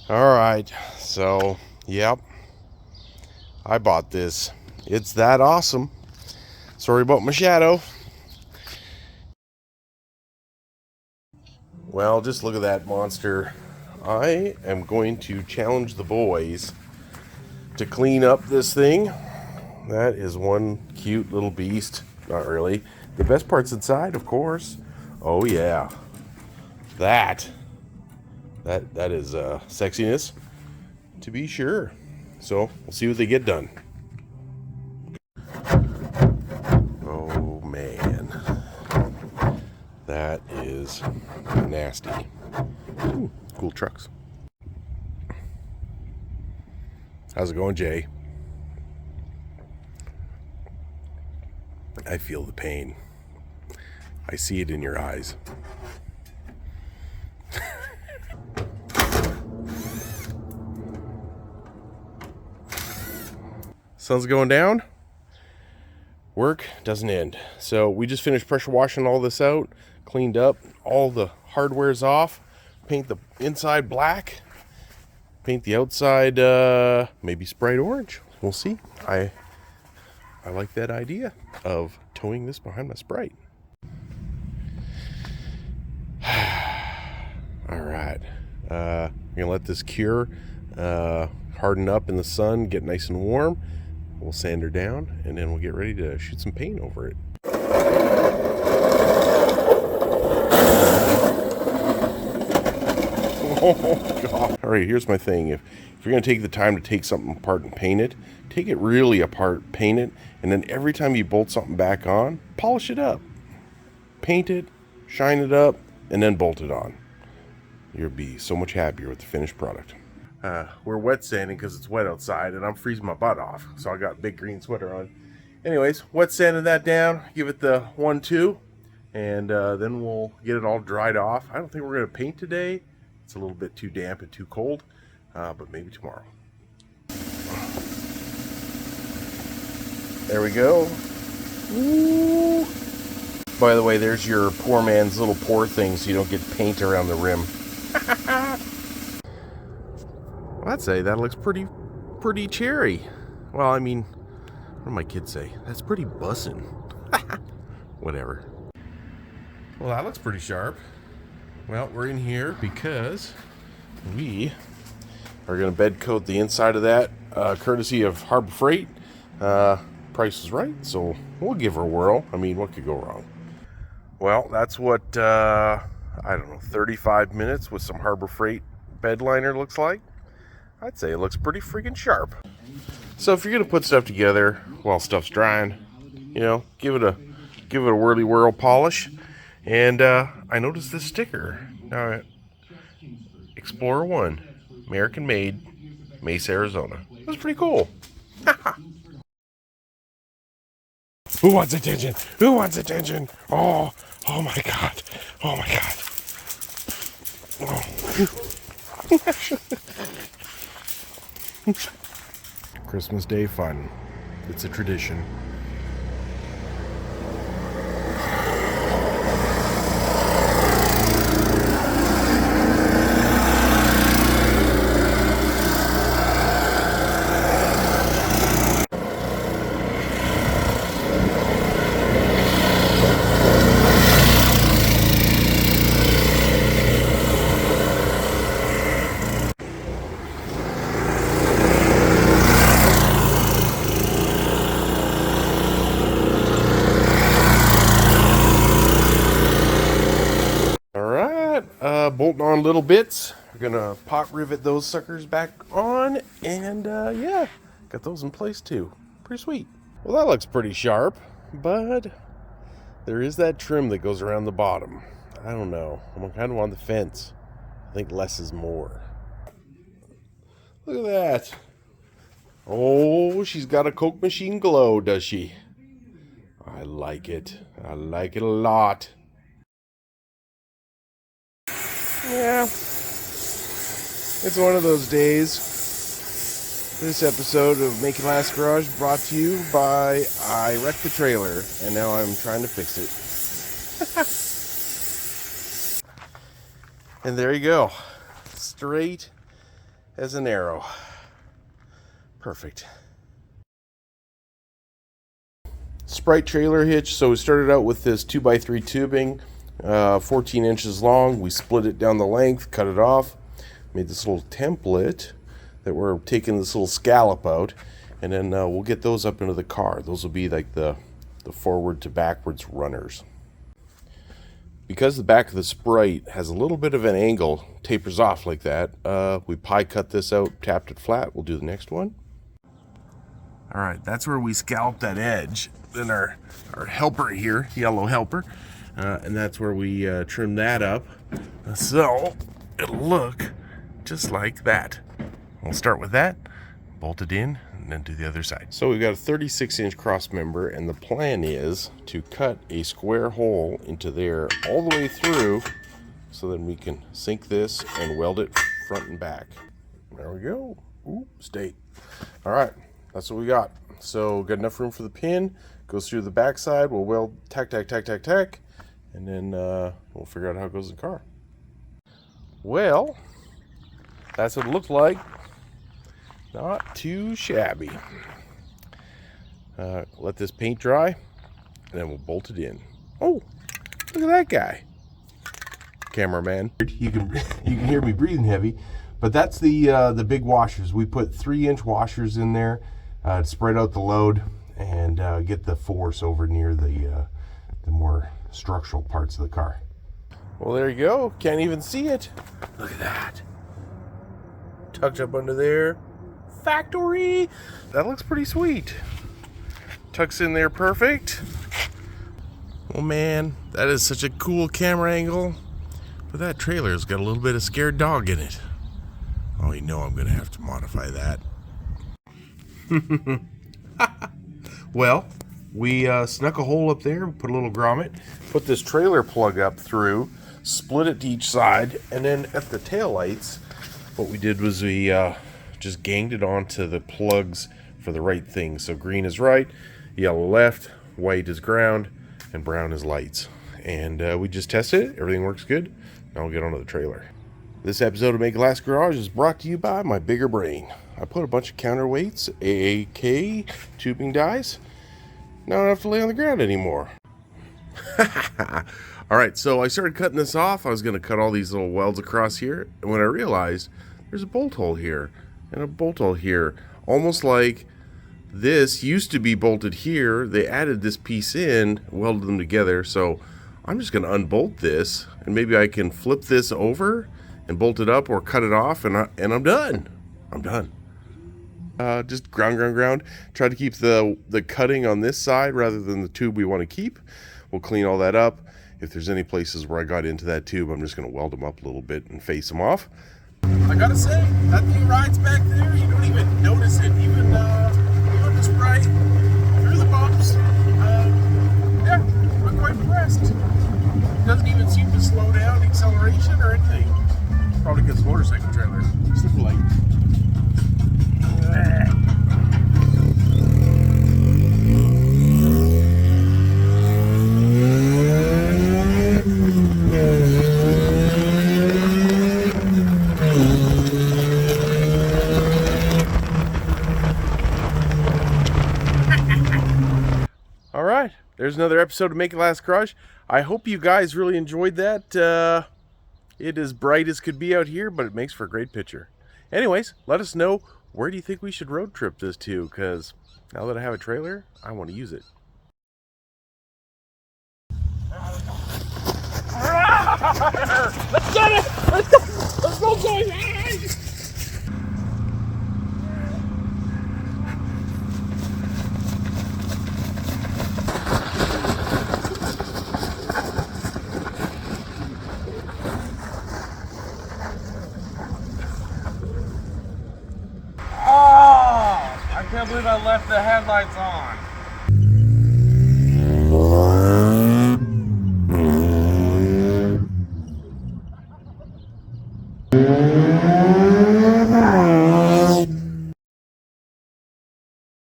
All right, so yep, I bought this. It's that awesome. Sorry about my shadow. Well, just look at that monster. I am going to challenge the boys to clean up this thing. That is one cute little beast. Not really. The best part's inside, of course. Oh yeah, that is sexiness, to be sure. So we'll see what they get done. Oh man, that is nasty. Ooh, cool trucks. How's it going, Jay? I feel the pain. I see it in your eyes. Sun's going down. Work doesn't end. So we just finished pressure washing all this out, cleaned up, all the hardware's off, paint the inside black, paint the outside maybe Sprite orange. We'll see. I like that idea of towing this behind my Sprite. All right. I'm gonna let this cure, harden up in the sun, get nice and warm. We'll sand her down, and then we'll get ready to shoot some paint over it. Oh God! All right, here's my thing. If you're gonna take the time to take something apart and paint it, take it really apart, paint it, and then every time you bolt something back on, polish it up, paint it, shine it up, and then bolt it on. You'll be so much happier with the finished product. We're wet sanding because it's wet outside and I'm freezing my butt off, so I got a big green sweater on. Anyways, wet sanding that down, give it the 1-2, and then we'll get it all dried off. I don't think we're going to paint today. It's a little bit too damp and too cold, but maybe tomorrow. There we go. Ooh. By the way, there's your poor man's little pour thing so you don't get paint around the rim. Well, I'd say that looks pretty cherry. Well, I mean, what do my kids say? That's pretty bussin'. Whatever. Well, that looks pretty sharp. Well, we're in here because we are going to bed coat the inside of that, courtesy of Harbor Freight. Price is right, so we'll give her a whirl. I mean, what could go wrong? Well, that's what, I don't know, 35 minutes with some Harbor Freight bed liner looks like. I'd say it looks pretty freaking sharp. So if you're gonna put stuff together while stuff's drying, you know, give it a whirly whirl polish. And I noticed this sticker. Explorer 1, American made, Mesa, Arizona. That's pretty cool. Who wants attention? Who wants attention? Oh my God. Oh my God. Oh. Christmas Day fun. It's a tradition. Bolting on little bits. We're gonna pot rivet those suckers back on, and yeah, got those in place too. Pretty sweet. Well, that looks pretty sharp, but there is that trim that goes around the bottom. I don't know. I'm kind of on the fence. I think less is more. Look at that. Oh, she's got a Coke machine glow, does she? I like it. I like it a lot. Yeah, it's one of those days. This episode of Make It Last Garage brought to you by I wrecked the trailer, and now I'm trying to fix it. And there you go. Straight as an arrow. Perfect. Sprite trailer hitch. So we started out with this 2x3 tubing, 14 inches long. We split it down the length, cut it off, made this little template that we're taking this little scallop out, and then we'll get those up into the car. Those will be like the forward to backwards runners. Because the back of the Sprite has a little bit of an angle, tapers off like that, we pie cut this out, tapped it flat. We'll do the next one. All right, that's where we scallop that edge. Then our helper here, yellow helper, and that's where we trim that up. So it'll look just like that. We'll start with that, bolt it in, and then do the other side. So we've got a 36-inch cross member, and the plan is to cut a square hole into there all the way through, so then we can sink this and weld it front and back. There we go. Ooh, stay. All right, that's what we got. So got enough room for the pin. Goes through the back side. We'll weld, tack, and then we'll figure out how it goes in the car. Well, that's what it looked like. Not too shabby. Let this paint dry, and then we'll bolt it in. Oh, look at that guy. Cameraman. You can hear me breathing heavy, but that's the big washers. We put 3-inch washers in there to spread out the load and get the force over near the more structural parts of the car. Well, there you go. Can't even see it. Look at that. Tucked up under there. Factory. That looks pretty sweet. Tucks in there perfect. Oh man, that is such a cool camera angle. But that trailer's got a little bit of scared dog in it. Oh, you know I'm gonna have to modify that. Well, we snuck a hole up there, put a little grommet, put this trailer plug up through, split it to each side, and then at the taillights, what we did was we just ganged it onto the plugs for the right thing. So green is right, yellow left, white is ground, and brown is lights. And we just tested it. Everything works good. Now we'll get onto the trailer. This episode of Make It Last Garage is brought to you by my bigger brain. I put a bunch of counterweights, AAK tubing dies. Now I don't have to lay on the ground anymore. All right, so I started cutting this off. I was going to cut all these little welds across here. And when I realized there's a bolt hole here and a bolt hole here, almost like this used to be bolted here. They added this piece in, welded them together. So I'm just going to unbolt this, and maybe I can flip this over and bolt it up or cut it off, and I'm done. I'm done. Just ground. Try to keep the cutting on this side rather than the tube we want to keep. We'll clean all that up. If there's any places where I got into that tube, I'm just going to weld them up a little bit and face them off. I gotta say, that thing rides back there. You don't even notice it. Even on the Sprite, through the bumps. Yeah, I'm quite impressed. Doesn't even seem to slow down acceleration or anything. Probably because motorcycle trailer. Super light. All right, there's another episode of Make It Last Garage. I hope you guys really enjoyed that. It is bright as could be out here, but it makes for a great picture. Anyways, let us know, where do you think we should road trip this to? Because now that I have a trailer, I want to use it. Let's get it! Let's go, boys! I can't believe I left the headlights on.